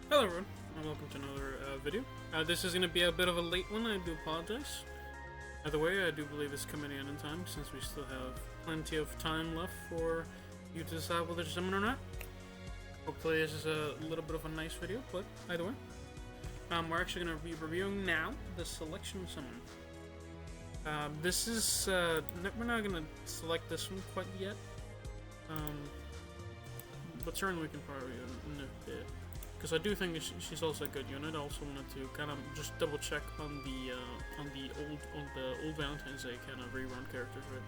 Hello everyone, and welcome to another video. This is going to be a bit of a late one, I do apologize. Either way, I do believe it's coming in time, since we still have plenty of time left for you to decide whether to summon or not. Hopefully this is a little bit of a nice video, but either way. We're actually going to be reviewing now the selection summon. This is, we're not going to select this one quite yet. But certainly we can probably in a bit. Because I do think she's also a good unit. I also wanted to kind of just double check on the old Valentine's Day kind of rerun characters, right?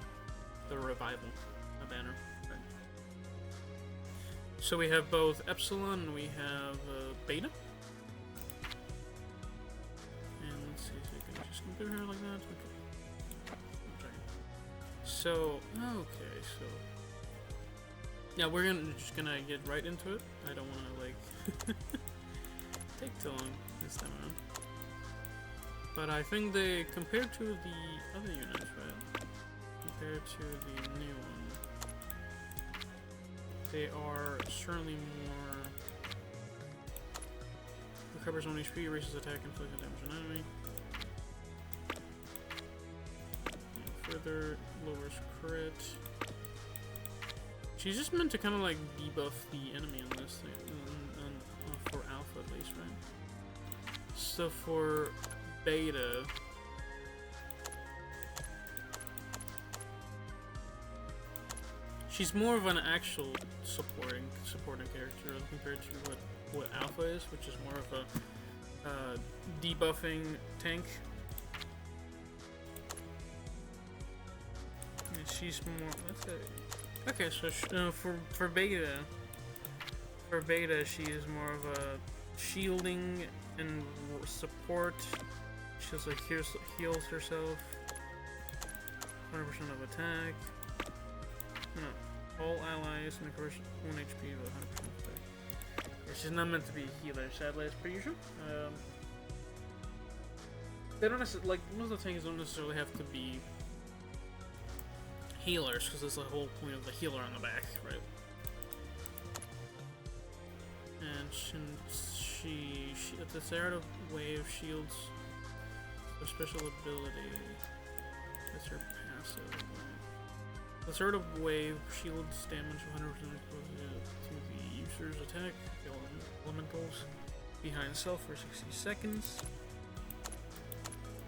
The revival, banner. Right? So we have both Epsilon and we have Beta. And let's see if we can just compare her like that. Okay. So yeah, we're just gonna get right into it. I don't want to like take too long this time around. But I think they, compared to the other units, right? Compared to the new one, they are certainly more. Recovers 1 HP, raises attack, inflicts damage on enemy. And further lowers crit. She's just meant to kind of like debuff the enemy in this thing, for Alpha at least, right? So for Beta, she's more of an actual supporting character compared to what Alpha is, which is more of a debuffing tank. And she's more. Let's say. Okay, so for Beta, she is more of a shielding and support. She also heals herself. 100% of attack. No, all allies and recovers 1 HP with 100% attack. Yeah, she's not meant to be a healer, sadly, as per usual. They don't necessarily, like, most of the tanks don't necessarily have to be healers, because that's the whole point of the healer on the back, right? And she at the start of wave shields her special ability. That's her passive. The start of wave shields damage 100% to the user's attack, elementals behind self for 60 seconds.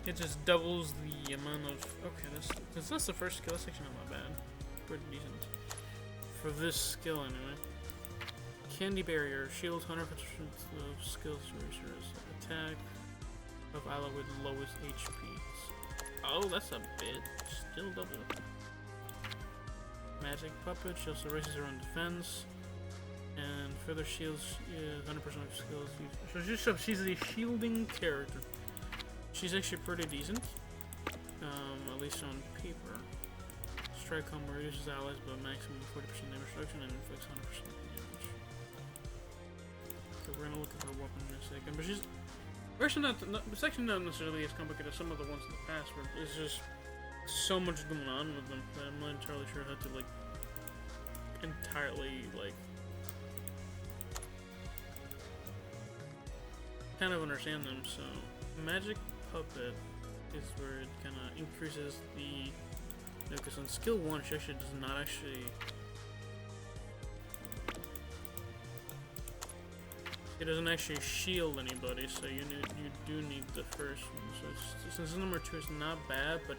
It just doubles the amount of. Okay, that's the first skill. That's actually not bad. Pretty decent for this skill anyway. Candy barrier shields 100% of skill sorcerer's attack of ally with lowest HP. Oh, that's a bit. Still double. Magic puppet. She also raises her own defense and further shields 100% of skills. So she's a shielding character. She's actually pretty decent, at least on paper. Strike combo reduces allies by maximum 40% damage reduction and inflicts 100% damage. So we're gonna look at her weapon in a second, but she's it's actually not necessarily as complicated as some of the ones in the past, where there's just so much going on with them that I'm not entirely sure how to like entirely like kind of understand them. So magic puppet is where it kind of increases the. Because on skill 1, she actually does not actually. It doesn't actually shield anybody, so you do need the first one. So since number 2 is not bad, but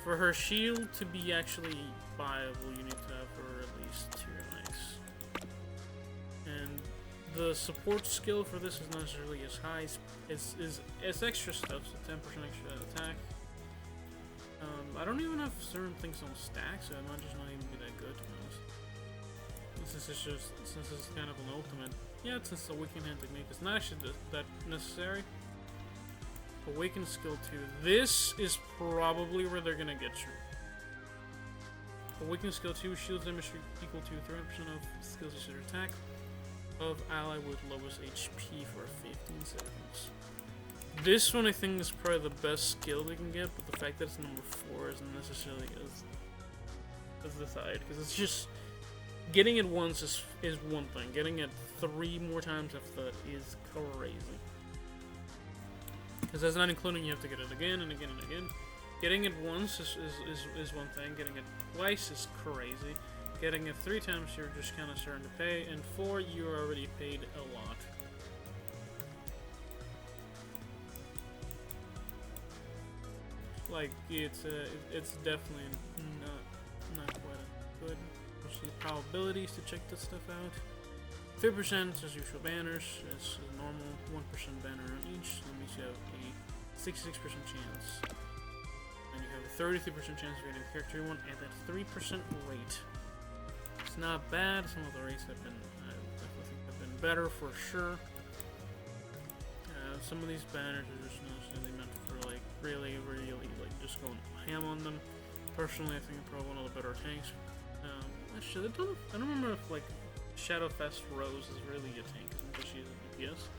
for her shield to be actually viable, you need to have her at least tier nice. And the support skill for this is not necessarily as high. It's extra stuff, so 10% extra attack. I don't even have certain things on stack, so it might just not even be that good, to be honest. Since it's kind of an ultimate. Yeah, since the Awakened Hand technique is not actually that necessary. Awakened skill 2. This is probably where they're gonna get you. Awakened skill 2 shields damage equal to 300% of skills user attack of ally with lowest HP for 15 seconds. This one I think is probably the best skill they can get, but the fact that it's number 4 isn't necessarily as decided, because it's just Getting it once is one thing. Getting it 3 more times after that is crazy. Because that's not including you have to get it again and again and again. Getting it once is one thing. Getting it twice is crazy. Getting it 3 times, you're just kind of starting to pay. And 4, you already paid a lot. Like, it's definitely not quite good. There's the probabilities to check this stuff out. 3% as usual banners, as normal. 1% banner on each. That means you have a 66% chance. And you have a 33% chance of getting the character you want at that 3% rate. It's not bad. Some of the rates have been, I definitely think have been better for sure. Some of these banners are just not necessarily meant for like really like just going ham on them. Personally, I think probably one of the better tanks. Actually, I don't remember if like Shadowfest Rose is really a tank as much as she is a DPS.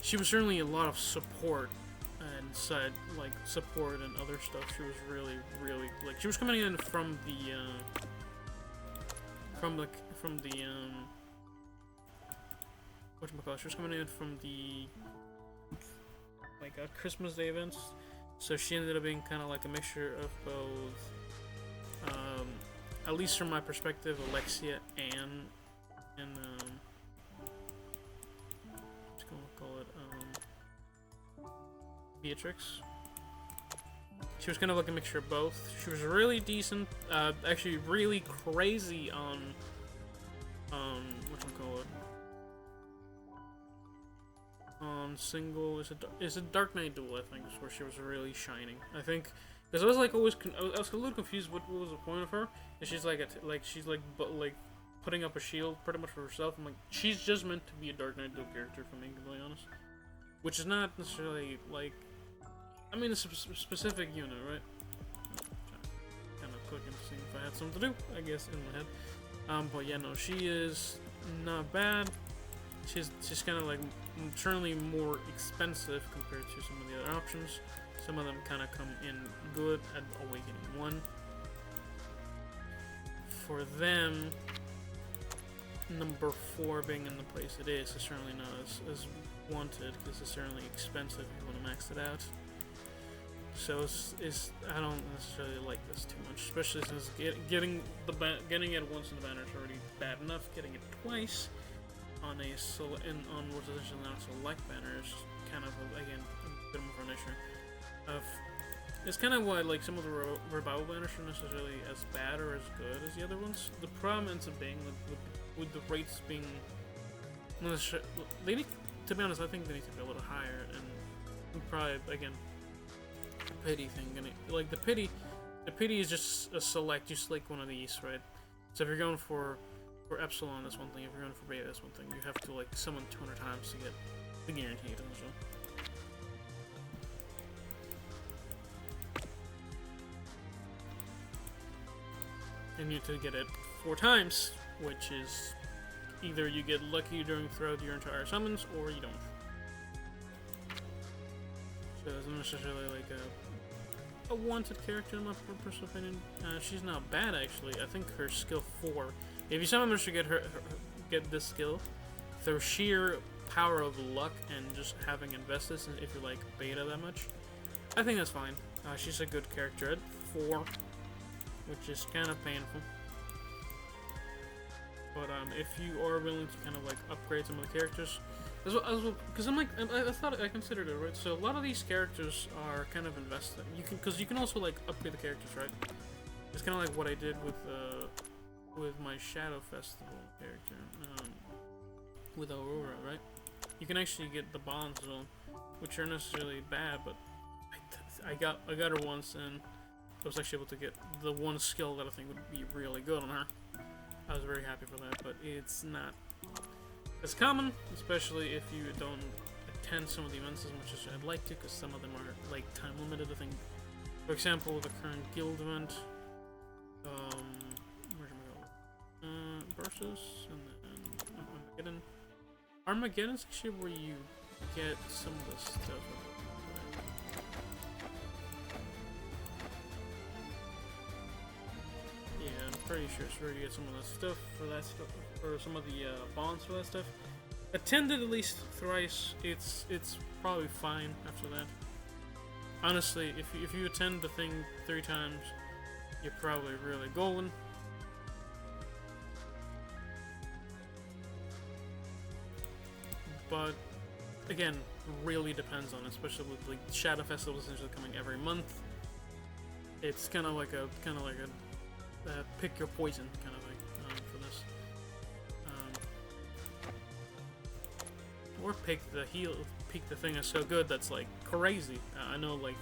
She was certainly a lot of support and side like support and other stuff. She was really like she was coming in from the whatchamacallit, she was coming in from the like Christmas Day events, so she ended up being kind of like a mixture of both, at least from my perspective, Alexia and what's gonna call it, Beatrix. She was kind of like a mixture of both. She was really decent, actually really crazy on whatchamacallit, on single, is a Dark Knight duel, I think, is where she was really shining. I think, because I was like always, I was a little confused what was the point of her. And she's like, she's like putting up a shield pretty much for herself. I'm like, she's just meant to be a Dark Knight duel character, if I'm being completely honest. Which is not necessarily like, I mean, it's a specific unit, right? Kind of clicking to see if I had something to do, I guess, in my head. But yeah, no, she is not bad. She's kind of like certainly more expensive compared to some of the other options. Some of them kind of come in good at Awakening 1. For them, number 4 being in the place it is certainly not as wanted, because it's certainly expensive if you want to max it out. So I don't necessarily like this too much, especially since getting it once in the banner is already bad enough. Getting it twice on what's essentially not a select banner is kind of again a bit more of an issue. It's kind of why like some of the revival banners aren't necessarily as bad or as good as the other ones. The problem ends up being with the rates being, they need, to be honest, I think they need to be a little higher, and probably again pity thing. Like the pity is just a select. You select one of these, right? So if you're going for Epsilon, that's one thing. If you're going for Beta, that's one thing. You have to like summon 200 times to get the guaranteed. And you need to get it 4 times, which is either you get lucky throughout your entire summons, or you don't. So it's not necessarily like a wanted character in my personal opinion. She's not bad actually. I think her skill 4. If you somehow manage to get this skill through sheer power of luck and just having invested, if you like Beta that much, I think that's fine. She's a good character at 4, which is kind of painful. But if you are willing to kind of like upgrade some of the characters, because I'm like, I considered it, right? So a lot of these characters are kind of invested. Because you can also like upgrade the characters, right? It's kind of like what I did with my Shadow Festival character, with Aurora, right? You can actually get the bonds as well, which aren't necessarily bad, but I got her once, and I was actually able to get the one skill that I think would be really good on her. I was very happy for that, but it's not as common, especially if you don't attend some of the events as much as I'd like to, because some of them are like time limited. I think, for example, the current guild event, where should we go? Versus and then Armageddon. Armageddon's actually where you get some of the stuff. Yeah. pretty sure it's where you get some of that stuff for that stuff, or some of the bonds for that stuff. Attended at least thrice. It's probably fine after that. Honestly, if you attend the thing 3 times, you're probably really golden. But again, really depends on it, especially with like Shadow Festivals essentially coming every month. It's kind of like a pick your poison kind of thing for this, or pick the thing that's so good that's like crazy. I know like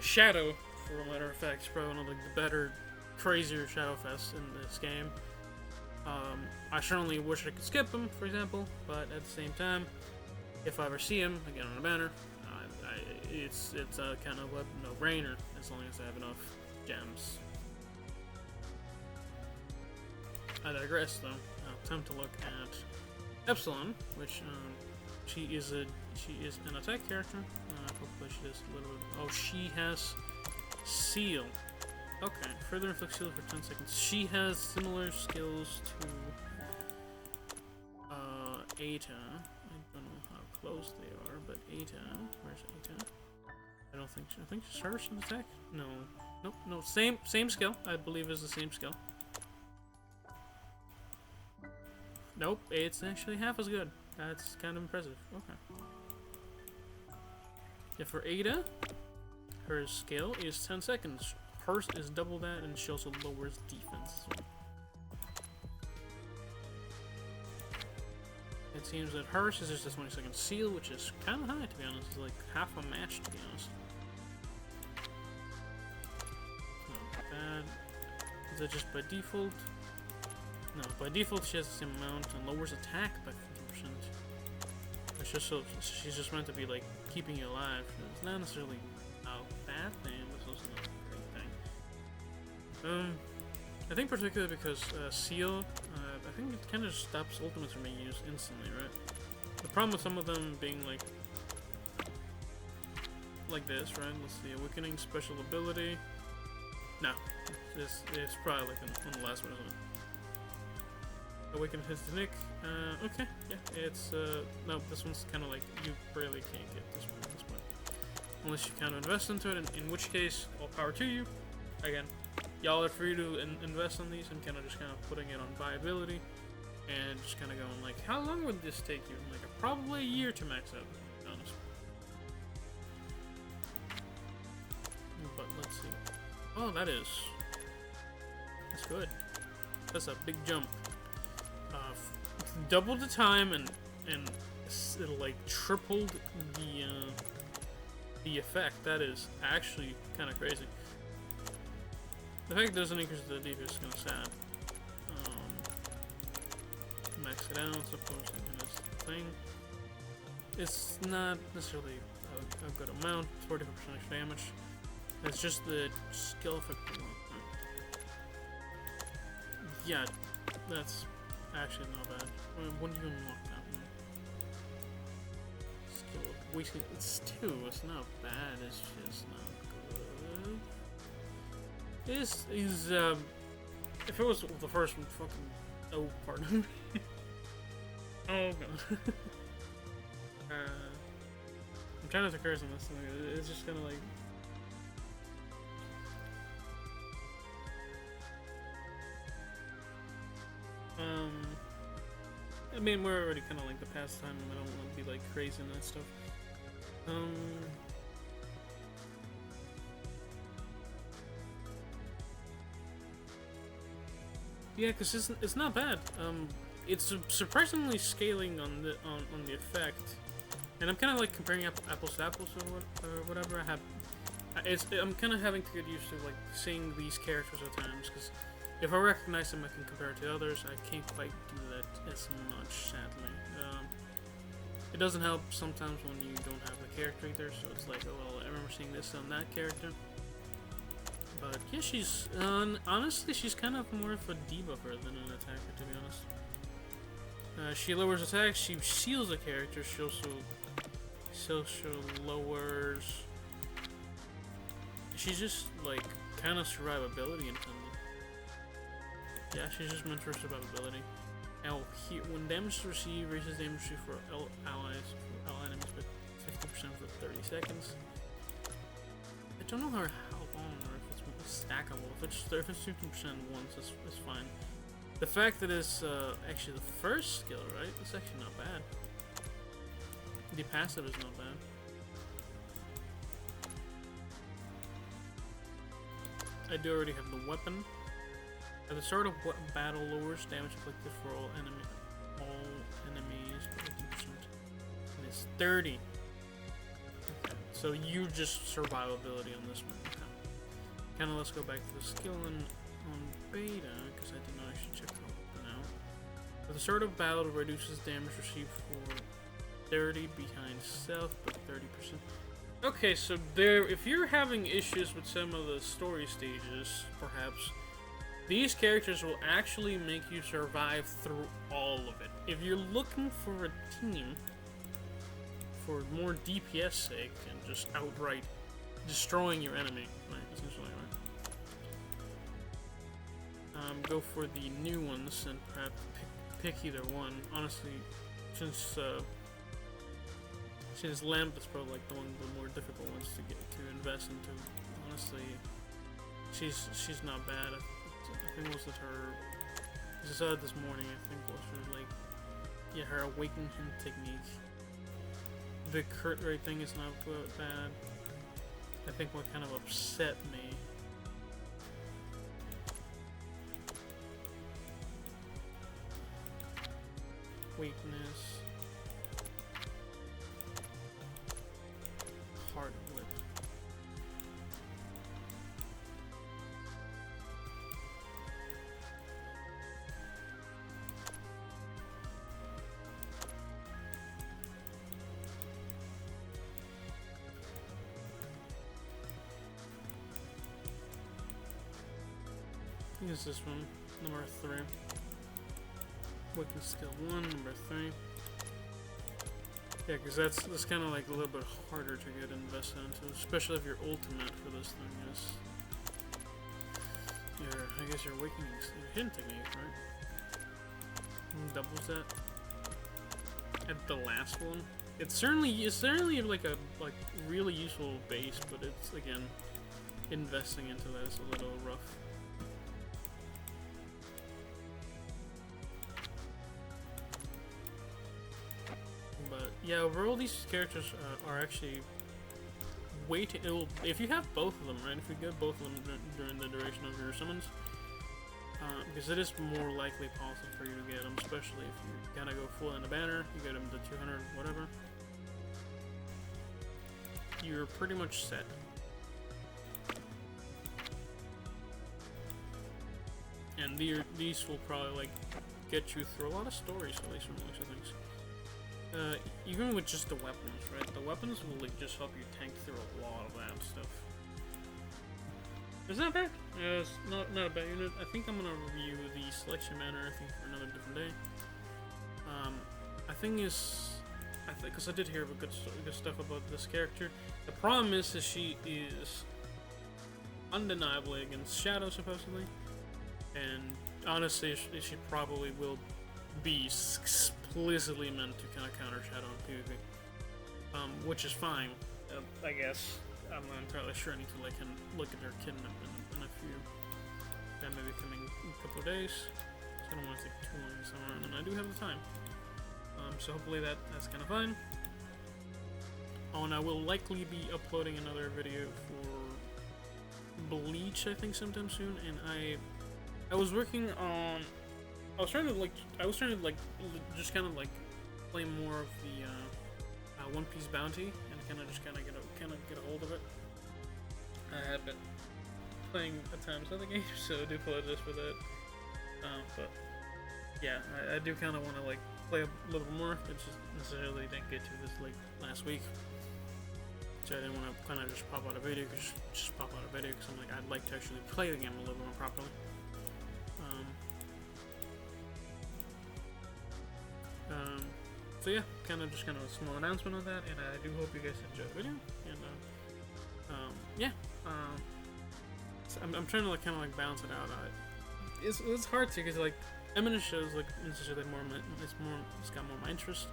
Shadow, for a matter of fact, is probably one of like, the better, crazier Shadow Fests in this game. I certainly wish I could skip him, for example, but at the same time, if I ever see him again on a banner, it's a kind of a no-brainer as long as I have enough gems. I digress, though. Time to look at Epsilon, which she is an attack character. Hopefully she does a little bit. Oh, she has Seal. Okay, further inflict shield for 10 seconds. She has similar skills to Eta. I don't know how close they are, but Eta. Where's Eta? I think she's first in attack? No. Nope, no. Same skill. I believe is the same skill. Nope, it's actually half as good. That's kind of impressive. Okay. Yeah, for Ada, her skill is 10 seconds. Hers is double that, and she also lowers defense. It seems that hers is just a 20-second seal, which is kind of high, to be honest. It's like half a match, to be honest. Not bad. Is that just by default? No, by default she has the same amount and lowers attack by 50%. It's just so she's just meant to be like keeping you alive. It's not necessarily a bad thing, but it's also not a great thing. I think particularly because Seal, I think it kind of stops ultimates from being used instantly, right? The problem with some of them being like this, right? Let's see, Awakening special ability. No, it's probably like on the last one, isn't it? Awaken his Nick. Okay, yeah, it's no, this one's kind of like you barely can't get this one at this point, unless you kind of invest into it. In which case, all power to you. Again, y'all are free to invest in these and kind of putting it on viability, and just kind of going like, how long would this take you? Like probably a year to max out, to be honest. But let's see. Oh, that's good. That's a big jump. Doubled the time and it like tripled the effect. That is actually kind of crazy. The fact it doesn't increase the DPS is kind of sad. Max it out, suppose in this thing. It's not necessarily a good amount. 45% extra damage. It's just the skill effect. Yeah, that's actually not bad. When do you unlock that one? Skill of wasting. It's 2. It's not bad. It's just not good. This is if it was the first one, fucking. Oh, pardon me. Oh god. I'm trying not to curse on this thing. It's just kind of like. I mean, we're already kind of like the pastime, and I don't want to be like crazy and that stuff. Yeah, because it's not bad. It's surprisingly scaling on the effect, and I'm kind of like comparing apples to apples or whatever. I'm kind of having to get used to like seeing these characters at times, because if I recognize them, I can compare it to others. I can't quite do that as much, sadly. It doesn't help sometimes when you don't have the character either, so it's like, oh well, I remember seeing this on that character. But yeah, she's honestly, she's kind of more of a debuffer than an attacker, to be honest. She lowers attacks, she shields a character, she also lowers. She's just like kind of survivability intended. Yeah, she's just meant for survivability. Now, when damage is received, raises damage received for allies, for ally enemies, but 50% for 30 seconds. I don't know how long, or if it's stackable. If it's 15% once, it's fine. The fact that it's actually the first skill, right? It's actually not bad. The passive is not bad. I do already have the weapon. At the start of battle, lowers damage inflicted for all enemies by 15%. And it's 30. Okay. So you just survivability on this one. Okay. Kinda let's go back to the skill on beta, because I did not actually check the weapon out. At the start of battle, reduces damage received for 30 behind stealth, but 30%. Okay, so if you're having issues with some of the story stages, perhaps, these characters will actually make you survive through all of it. If you're looking for a team for more DPS sake and just outright destroying your enemy, right, essentially, right? Go for the new ones and perhaps pick either one. Honestly, since Lamp is probably like the more difficult ones to invest into. Honestly, she's not bad. I think it was that her. I saw it this morning. I think was her like, yeah, her awakening him technique. The crit rate thing is not bad. I think what kind of upset me. Weakness. Hard whip. I think it's this one, number 3. Weakness skill 1, number 3. Yeah, because that's kind of like a little bit harder to get invested into, especially if your ultimate for this thing is I guess your awakening, your hidden technique, right? Doubles that. At the last one, it's certainly like a really useful base, but it's again investing into that is a little rough. Yeah, overall these characters are actually if you have both of them, right? If you get both of them during the duration of your summons, because it is more likely possible for you to get them, especially if you kind of go full in a banner, you get them to 200, whatever. You're pretty much set. And these will probably like get you through a lot of stories, at least from most of things. Even with just the weapons, right? The weapons will like just help you tank through a lot of that stuff. It's not bad. It's not a bad unit. I think I'm gonna review the selection manner. I think for another different day. Because I did hear good stuff about this character. The problem is she is undeniably against Shadow supposedly, and honestly, she probably will be explicitly meant to kind of counter Shadow in PvP, which is fine, I guess. I'm not entirely sure. I need to look at their kit in a few. That may be coming in a couple of days. So I don't want to take too long this time, and I do have the time. So hopefully that's kind of fine. Oh, and I will likely be uploading another video for Bleach, I think, sometime soon. And I was working on. I was trying to just kind of like play more of the One Piece bounty and kind of get a hold of it. I have been playing at times other games, so I do apologize for that. But yeah, I do kind of want to like play a little more. I just necessarily didn't get to this like last week, so I didn't want to kind of just pop out a video. Just pop out a video because I'm like I'd like to actually play the game a little bit more properly. So yeah, kind of a small announcement of that, and I do hope you guys enjoy the video. And yeah, so I'm trying to like kind of like balance it out. it's hard to, because like Eminence shows like it's got more my interest.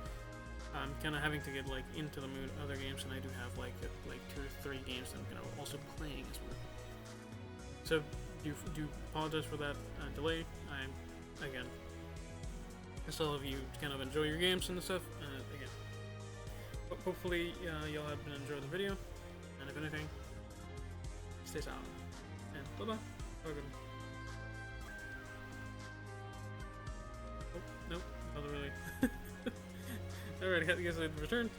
I'm kind of having to get like into the mood of other games, and I do have like 2 or 3 games that I'm kind of also playing as well. So do apologize for that delay. I still have you kind of enjoy your games and stuff. Again, hopefully y'all have been enjoying the video, and if anything, stay sound and bye bye. Have a good one. Oh, nope, not really. Alright, I guess I returned.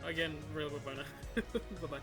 Again, real bye now. Bye bye.